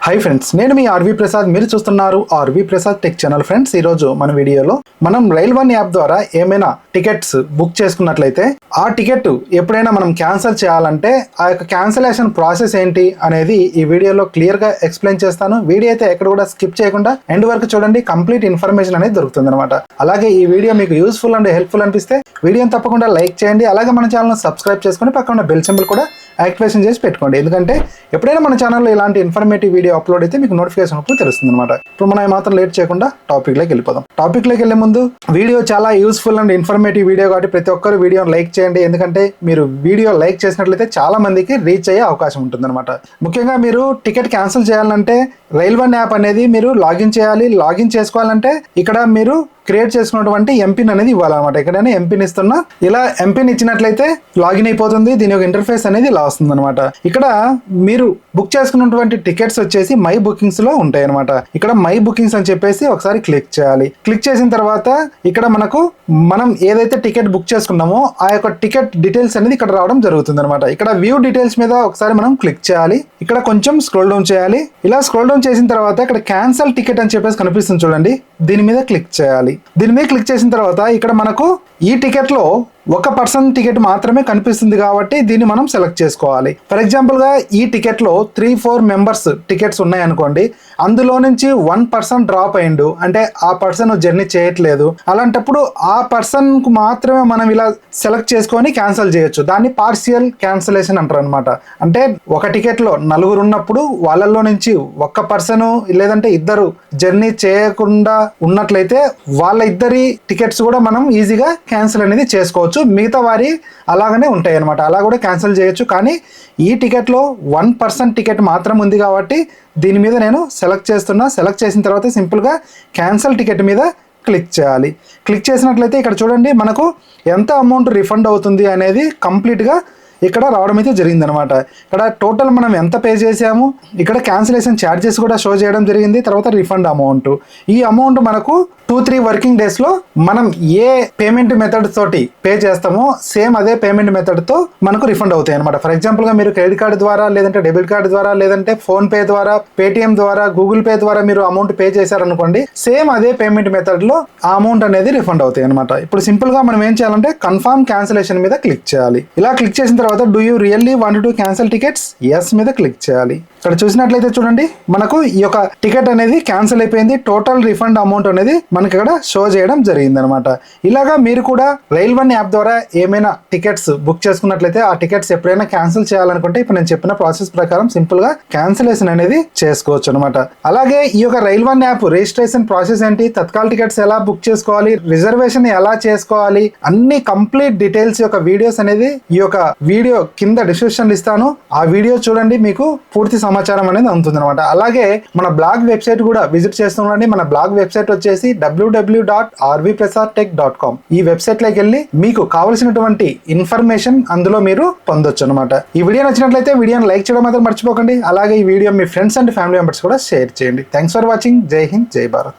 Hi friends, నేను మీ RV Prasad. మీరు చూస్తున్నారు RV Prasad tech channel. Friends, ఈ రోజు మన వీడియోలో మనం రైల్ వన్ యాప్ ద్వారా ఏమైనా టికెట్స్ బుక్ చేసుకున్నట్లయితే ఆ టికెట్ ఎప్పుడైనా మనం క్యాన్సిల్ చేయాలంటే ఆ యొక్క క్యాన్సిలేషన్ ప్రాసెస్ ఏంటి అనేది ఈ వీడియోలో క్లియర్ గా ఎక్స్ప్లెయిన్ చేస్తాను. వీడియో అయితే ఎక్కడ కూడా స్కిప్ చేయకుండా ఎండ్ వరకు చూడండి. కంప్లీట్ ఇన్ఫర్మేషన్ అనేది దొరుకుతుంది అనమాట. అలాగే ఈ వీడియో మీకు యూస్ఫుల్ అండ్ హెల్ప్ఫుల్ అనిపిస్తే వీడియోని తప్పకుండా లైక్ చేయండి. అలాగే మన ఛానల్ సబ్స్క్రైబ్ చేసుకుని పక్కన బెల్ సింబల్ కూడా యాక్టివేషన్ చేసి పెట్టుకోండి. ఎందుకంటే ఎప్పుడైనా మన ఛానల్లో ఇలాంటి ఇన్ఫర్మేటివ్ వీడియో అప్లోడ్ అయితే మీకు నోటిఫికేషన్ అప్పుడు తెలుస్తుంది అనమాట. ఇప్పుడు మనం మాత్రం లేట్ చేయకుండా టాపిక్లోకి వెళ్ళిపోదాం. టాపిక్లోకి వెళ్ళే ముందు వీడియో చాలా యూస్ఫుల్ అండ్ ఇన్ఫర్మేటివ్ వీడియో కాబట్టి ప్రతి ఒక్కరు వీడియోని లైక్ చేయండి. ఎందుకంటే మీరు వీడియో లైక్ చేసినట్లయితే చాలా మందికి రీచ్ అయ్యే అవకాశం ఉంటుంది అనమాట. ముఖ్యంగా మీరు టికెట్ క్యాన్సిల్ చేయాలంటే రైల్ వన్ యాప్ అనేది మీరు లాగిన్ చేయాలి. లాగిన్ చేసుకోవాలంటే ఇక్కడ మీరు క్రియేట్ చేసుకున్నటువంటి ఎంపిన్ అనేది ఇవ్వాలన్నమాట. ఎక్కడైనా ఎంపిన్ ఇస్తున్నా ఇలా ఎంపిన్ ఇచ్చినట్లయితే లాగిన్ అయిపోతుంది. దీని యొక్క ఇంటర్ఫేస్ అనేది ఇలా వస్తుంది అనమాట. ఇక్కడ మీరు బుక్ చేసుకున్నటువంటి టికెట్స్ వచ్చేసి మై బుకింగ్స్ లో ఉంటాయి అనమాట. ఇక్కడ మై బుకింగ్స్ అని చెప్పేసి ఒకసారి క్లిక్ చేయాలి. క్లిక్ చేసిన తర్వాత ఇక్కడ మనం ఏదైతే టికెట్ బుక్ చేసుకున్నామో ఆ యొక్క టికెట్ డీటెయిల్స్ అనేది ఇక్కడ రావడం జరుగుతుంది అనమాట. ఇక్కడ వ్యూ డీటెయిల్స్ మీద ఒకసారి మనం క్లిక్ చేయాలి. ఇక్కడ కొంచెం స్క్రోల్ డౌన్ చేయాలి. ఇలా స్క్రోల్ డౌన్ చేసిన తర్వాత ఇక్కడ క్యాన్సల్ టికెట్ అని చెప్పేసి కనిపిస్తుంది చూడండి. దీని మీద క్లిక్ చేయాలి. దీని మీద క్లిక్ చేసిన తర్వాత ఇక్కడ మనకు ఈ టికెట్ లో ఒక పర్సన్ టికెట్ మాత్రమే కనిపిస్తుంది కాబట్టి దీన్ని మనం సెలెక్ట్ చేసుకోవాలి. ఫర్ ఎగ్జాంపుల్ గా ఈ టికెట్ లో 3-4 మెంబర్స్ టికెట్స్ ఉన్నాయనుకోండి. అందులో నుంచి 1 పర్సన్ డ్రాప్ అయ్యిండు అంటే ఆ పర్సన్ జర్నీ చేయట్లేదు. అలాంటప్పుడు ఆ పర్సన్ కు మాత్రమే మనం ఇలా సెలెక్ట్ చేసుకొని క్యాన్సిల్ చేయొచ్చు. దాన్ని పార్షియల్ క్యాన్సిలేషన్ అంటారు అనమాట. అంటే ఒక టికెట్ లో 4 ఉన్నప్పుడు వాళ్ళల్లో నుంచి ఒక్క పర్సన్ లేదంటే ఇద్దరు జర్నీ చేయకుండా ఉన్నట్లయితే వాళ్ళ ఇద్దరి టికెట్స్ కూడా మనం ఈజీగా క్యాన్సిల్ అనేది చేసుకోవచ్చు. మిగతా వారి అలాగనే ఉంటాయి అనమాట. అలా కూడా క్యాన్సిల్ చేయొచ్చు. కానీ ఈ టికెట్లో 1 పర్సన్ టికెట్ మాత్రం ఉంది కాబట్టి దీని మీద నేను సెలెక్ట్ చేస్తున్నా. సెలెక్ట్ చేసిన తర్వాత సింపుల్గా క్యాన్సిల్ టికెట్ మీద క్లిక్ చేయాలి. క్లిక్ చేసినట్లయితే ఇక్కడ చూడండి మనకు ఎంత అమౌంట్ రిఫండ్ అవుతుంది అనేది కంప్లీట్గా ఇక్కడ రావడం అయితే జరిగింది అనమాట. ఇక్కడ టోటల్ మనం ఎంత పే చేసాము, ఇక్కడ క్యాన్సిలేషన్ ఛార్జెస్ కూడా షో చేయడం జరిగింది. తర్వాత రిఫండ్ అమౌంట్, ఈ అమౌంట్ మనకు 2-3 వర్కింగ్ డేస్ లో మనం ఏ పేమెంట్ మెథడ్ తోటి పే చేస్తామో సేమ్ అదే పేమెంట్ మెథడ్ తో మనకు రిఫండ్ అవుతాయి అనమాట. ఫర్ ఎగ్జాంపుల్ గా మీరు క్రెడిట్ కార్డు ద్వారా లేదంటే డెబిట్ కార్డు ద్వారా లేదంటే ఫోన్ పే ద్వారా పేటిఎం ద్వారా గూగుల్ పే ద్వారా మీరు అమౌంట్ పే చేశారనుకోండి, సేమ్ అదే పేమెంట్ మెథడ్ లో ఆ అమౌంట్ అనేది రిఫండ్ అవుతాయి అనమాట. ఇప్పుడు సింపుల్ గా మనం ఏం చేయాలంటే కన్ఫర్మ్ క్యాన్సిలేషన్ మీద క్లిక్ చేయాలి. ఇలా క్లిక్ చేసిన తర్వాత do you really want to cancel tickets yes మీద క్లిక్ చేయాలి. ఇక్కడ చూసినట్లయితే చూడండి మనకు ఈ యొక్క టికెట్ అనేది క్యాన్సిల్ అయిపోయింది. టోటల్ రిఫండ్ అమౌంట్ అనేది మనకి ఇక్కడ షో చేయడం జరిగింది అనమాట. ఇలాగా మీరు కూడా రైల్ వన్ యాప్ ద్వారా ఏమైనా టికెట్స్ బుక్ చేసుకున్నట్లయితే ఆ టికెట్స్ ఎప్పుడైనా క్యాన్సిల్ చేయాలనుకుంటే ఇప్పుడు నేను చెప్పిన ప్రాసెస్ ప్రకారం సింపుల్ గా క్యాన్సిలేషన్ అనేది చేసుకోవచ్చు అనమాట. అలాగే ఈ యొక్క rail one app registration process ఏంటి, తత్కాల్ టికెట్స్ ఎలా బుక్ చేసుకోవాలి, రిజర్వేషన్ ఎలా చేసుకోవాలి, అన్ని కంప్లీట్ డీటెయిల్స్ యొక్క వీడియోస్ అనేది ఈ యొక్క వీడియో కింద డిస్క్రిప్షన్ ఇస్తాను. ఆ వీడియో చూడండి, మీకు పూర్తి సమాచారం అనేది అందుతుంది అనమాట. అలాగే మన బ్లాగ్ వెబ్సైట్ కూడా విజిట్ చేస్తుండండి. మన బ్లాగ్ వెబ్సైట్ వచ్చేసి www.rvprasadtech.com. ఈ వెబ్సైట్ లోకి వెళ్ళి మీకు కావలసినటువంటి ఇన్ఫర్మేషన్ అందులో మీరు పొందొచ్చు అనమాట. ఈ వీడియో నచ్చినట్లయితే వీడియోని లైక్ చేయడం మాత్రం మర్చిపోకండి. అలాగే ఈ video me friends and family members కూడా షేర్ చేయండి. Thanks for watching. జై హింద్, జై భారత్.